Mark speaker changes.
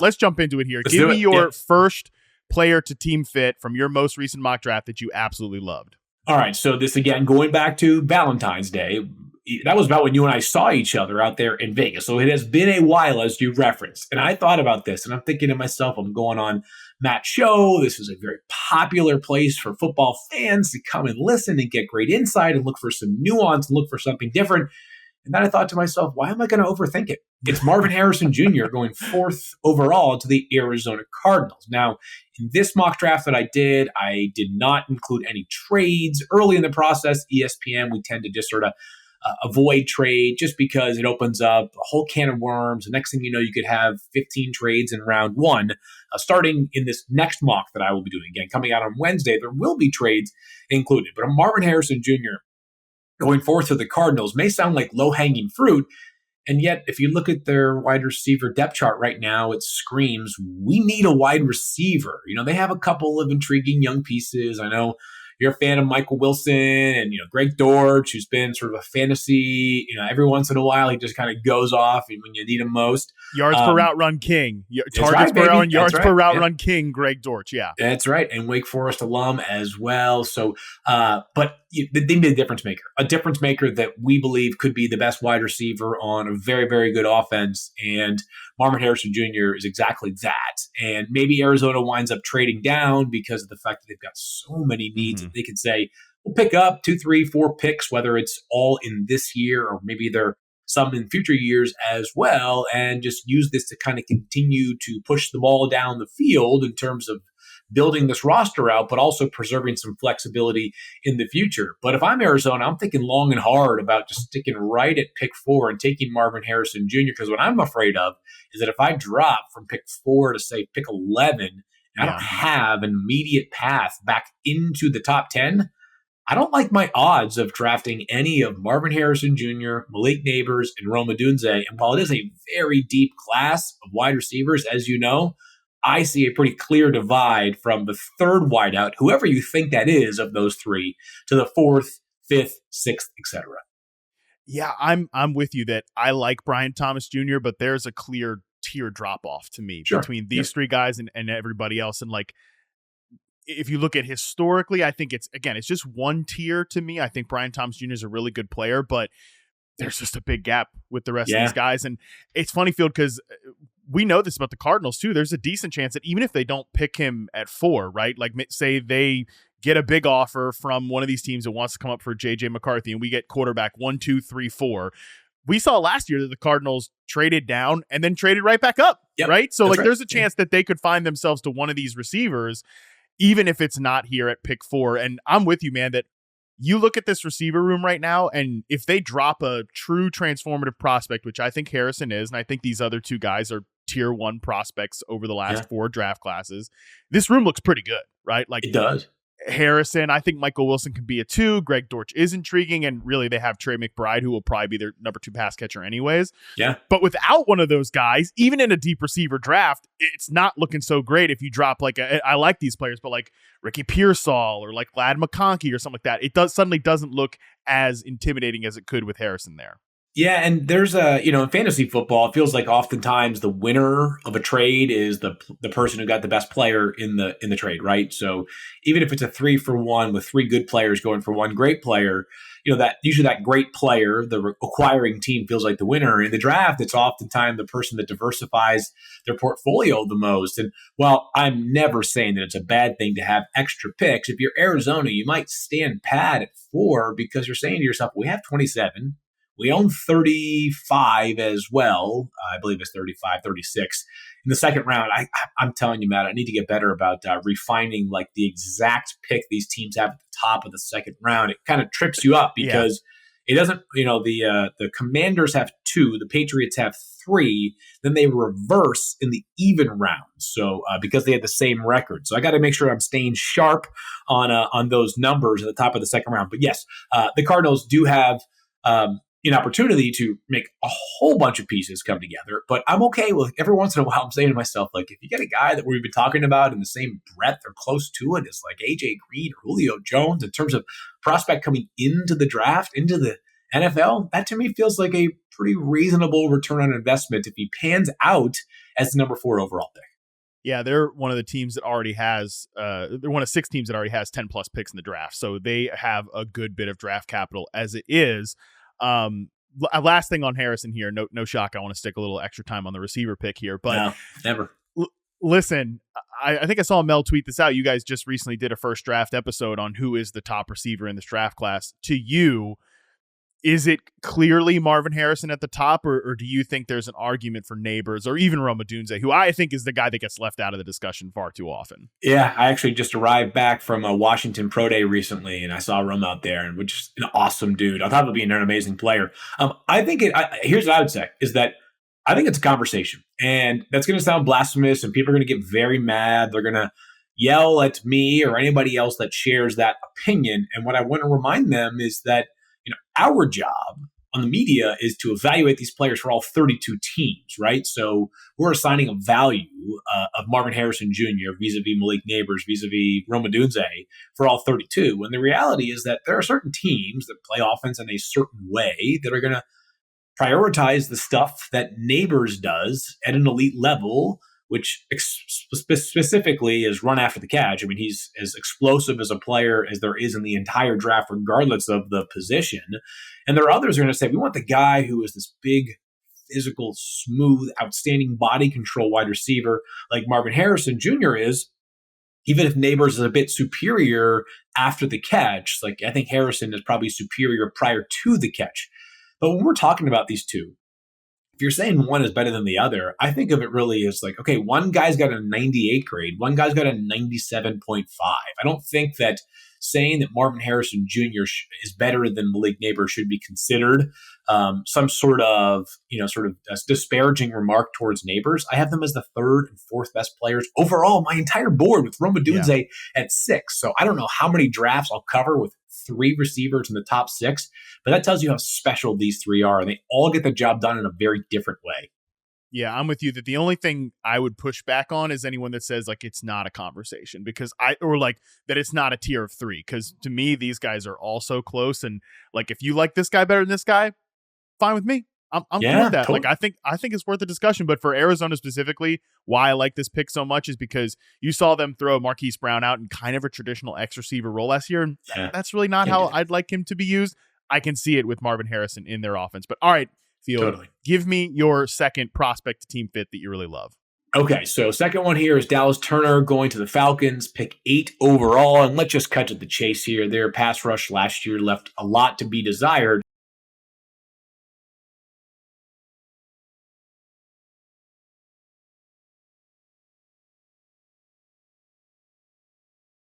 Speaker 1: let's jump into it here.
Speaker 2: Let's
Speaker 1: Give
Speaker 2: do
Speaker 1: me
Speaker 2: it.
Speaker 1: your first player to team fit from your most recent mock draft that you absolutely loved.
Speaker 2: All right, so this again, going back to Valentine's Day, that was about when you and I saw each other out there in Vegas. So it has been a while, as you referenced. And I thought about this, and I'm thinking to myself, I'm going on Matt's show. This is a very popular place for football fans to come and listen and get great insight and look for some nuance and look for something different. And then I thought to myself, why am I going to overthink it? It's Marvin Harrison Jr. going 4th overall to the Arizona Cardinals. Now, in this mock draft that I did not include any trades. Early in the process, ESPN, we tend to just sort of avoid trade just because it opens up a whole can of worms. The next thing you know, you could have 15 trades in round 1. Starting in this next mock that I will be doing again, coming out on Wednesday, there will be trades included. But Marvin Harrison Jr. going 4th to the Cardinals may sound like low-hanging fruit, and yet if you look at their wide receiver depth chart right now, it screams, we need a wide receiver. They have a couple of intriguing young pieces. I know you're a fan of Michael Wilson and, Greg Dortch, who's been sort of a fantasy, every once in a while he just kind of goes off when you need him most.
Speaker 1: Yards per route run king. Targets per route and yards per route run king, Greg Dortch, yeah.
Speaker 2: That's right, and Wake Forest alum as well. So, but they need a difference maker that we believe could be the best wide receiver on a very, very good offense, and Marvin Harrison Jr. is exactly that. And maybe Arizona winds up trading down because of the fact that they've got so many needs. They could say, we'll pick up 2, 3, 4 picks, whether it's all in this year or maybe they're some in future years as well, and just use this to kind of continue to push the ball down the field in terms of building this roster out, but also preserving some flexibility in the future. But if I'm Arizona, I'm thinking long and hard about just sticking right at pick 4 and taking Marvin Harrison Jr., because what I'm afraid of is that if I drop from pick 4 to, say, pick 11, I don't have an immediate path back into the top 10, I don't like my odds of drafting any of Marvin Harrison Jr., Malik Neighbors, and Rome Odunze. And while it is a very deep class of wide receivers, as you know, I see a pretty clear divide from the 3rd wideout, whoever you think that is of those 3, to the 4th, 5th, 6th, etc.
Speaker 1: Yeah, I'm with you that I like Brian Thomas Jr., but there's a clear tier drop off to me between these 3 guys and everybody else. And if you look at historically, I think it's just one tier to me. I think Brian Thomas Jr. is a really good player, but there's just a big gap with the rest of these guys. And it's funny, Field, because we know this about the Cardinals too. There's a decent chance that even if they don't pick him at 4, right? Like say they get a big offer from one of these teams that wants to come up for JJ McCarthy and we get quarterback 1, 2, 3, 4. We saw last year that the Cardinals traded down and then traded right back up, right? So there's a chance that they could find themselves to one of these receivers, even if it's not here at pick 4. And I'm with you, man, that you look at this receiver room right now, and if they drop a true transformative prospect, which I think Harrison is, and I think these other 2 guys are tier 1 prospects over the last 4 draft classes, this room looks pretty good, right? Like
Speaker 2: it does.
Speaker 1: Harrison, I think Michael Wilson can be a 2. Greg Dortch is intriguing, and really they have Trey McBride, who will probably be their number 2 pass catcher anyways.
Speaker 2: Yeah.
Speaker 1: But without one of those guys, even in a deep receiver draft, it's not looking so great if you drop I like these players, but like Ricky Pearsall or like Lad McConkey or something like that, suddenly doesn't look as intimidating as it could with Harrison there.
Speaker 2: Yeah, and there's in fantasy football, it feels like oftentimes the winner of a trade is the person who got the best player in the trade, right? So even if it's a 3-for-1 with 3 good players going for 1 great player, that usually that great player, the acquiring team, feels like the winner. In the draft, it's oftentimes the person that diversifies their portfolio the most. And while I'm never saying that it's a bad thing to have extra picks, if you're Arizona, you might stand pat at 4 because you're saying to yourself, we have 27. We own 35 as well. I believe it's 35, 36. In the second round, I'm telling you, Matt, I need to get better about refining like the exact pick these teams have at the top of the second round. It kind of trips you up because it doesn't, the Commanders have 2, the Patriots have 3, then they reverse in the even rounds. So because they had the same record. So I got to make sure I'm staying sharp on those numbers at the top of the second round. But yes, the Cardinals do have an opportunity to make a whole bunch of pieces come together. But I'm okay with every once in a while, I'm saying to myself, like, if you get a guy that we've been talking about in the same breadth or close to it as like AJ Green or Julio Jones in terms of prospect coming into the draft, into the NFL, that to me feels like a pretty reasonable return on investment if he pans out as the number 4 overall pick.
Speaker 1: Yeah, they're one of the teams that already has, they're one of 6 teams that already has 10 plus picks in the draft. So they have a good bit of draft capital as it is. Last thing on Harrison here, no shock. I want to stick a little extra time on the receiver pick here, but
Speaker 2: no, never.
Speaker 1: Listen, I think I saw Mel tweet this out. You guys just recently did a first draft episode on who is the top receiver in this draft class. To you, is it clearly Marvin Harrison at the top, or do you think there's an argument for Neighbors or even Rome Odunze, who I think is the guy that gets left out of the discussion far too often?
Speaker 2: Yeah, I actually just arrived back from a Washington Pro Day recently, and I saw Rome out there, and which is an awesome dude. On top of being an amazing player, I think here's what I would say is that I think it's a conversation, and that's going to sound blasphemous, and people are going to get very mad. They're going to yell at me or anybody else that shares that opinion. And what I want to remind them is that our job on the media is to evaluate these players for all 32 teams, right? So we're assigning a value of Marvin Harrison Jr. vis-a-vis Malik Neighbors, vis-a-vis Rome Odunze for all 32. And the reality is that there are certain teams that play offense in a certain way that are going to prioritize the stuff that Neighbors does at an elite level, which specifically is run after the catch. I mean, he's as explosive as a player as there is in the entire draft, regardless of the position. And there are others who are going to say, we want the guy who is this big, physical, smooth, outstanding body control wide receiver like Marvin Harrison Jr. is, even if Neighbors is a bit superior after the catch. Like, I think Harrison is probably superior prior to the catch. But when we're talking about these two, if you're saying one is better than the other, I think of it really as like, okay, one guy's got a 98 grade, one guy's got a 97.5. I don't think that saying that Marvin Harrison Jr. is better than Malik Neighbors should be considered some sort of disparaging remark towards Neighbors. I have them as the 3rd and 4th best players overall, my entire board, with Rome Odunze at 6. So I don't know how many drafts I'll cover with 3 receivers in the top 6, but that tells you how special these 3 are, and they all get the job done in a very different way.
Speaker 1: Yeah, I'm with you that the only thing I would push back on is anyone that says like it's not a conversation or like that it's not a tier of 3. Because to me, these guys are all so close. And like, if you like this guy better than this guy, fine with me. I'm cool with that. Totally. Like, I think it's worth a discussion. But for Arizona specifically, why I like this pick so much is because you saw them throw Marquise Brown out in kind of a traditional X receiver role last year. And that's really not how I'd like him to be used. I can see it with Marvin Harrison in their offense. But all right, Field, give me your second prospect to team fit that you really love.
Speaker 2: Okay, so second one here is Dallas Turner going to the Falcons, pick 8 overall. And let's just cut to the chase here. Their pass rush last year left a lot to be desired.